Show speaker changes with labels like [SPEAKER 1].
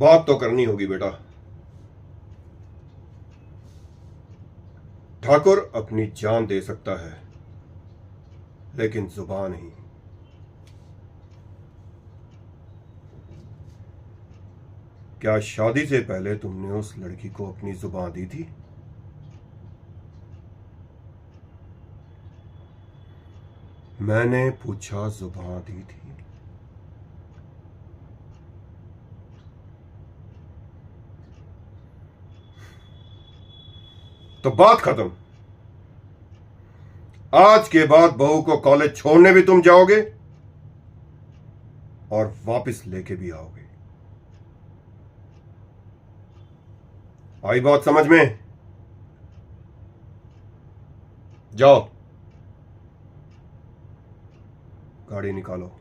[SPEAKER 1] बात तो करनी होगी बेटा। ठाकुर अपनी जान दे सकता है, लेकिन जुबान नहीं। क्या शादी से पहले तुमने उस लड़की को अपनी जुबान दी थी? मैंने पूछा, जुबान दी थी? तो बात खत्म। आज के बाद बहू को कॉलेज छोड़ने भी तुम जाओगे और वापस लेके भी आओगे। आई बात समझ में? जाओ, गाड़ी निकालो।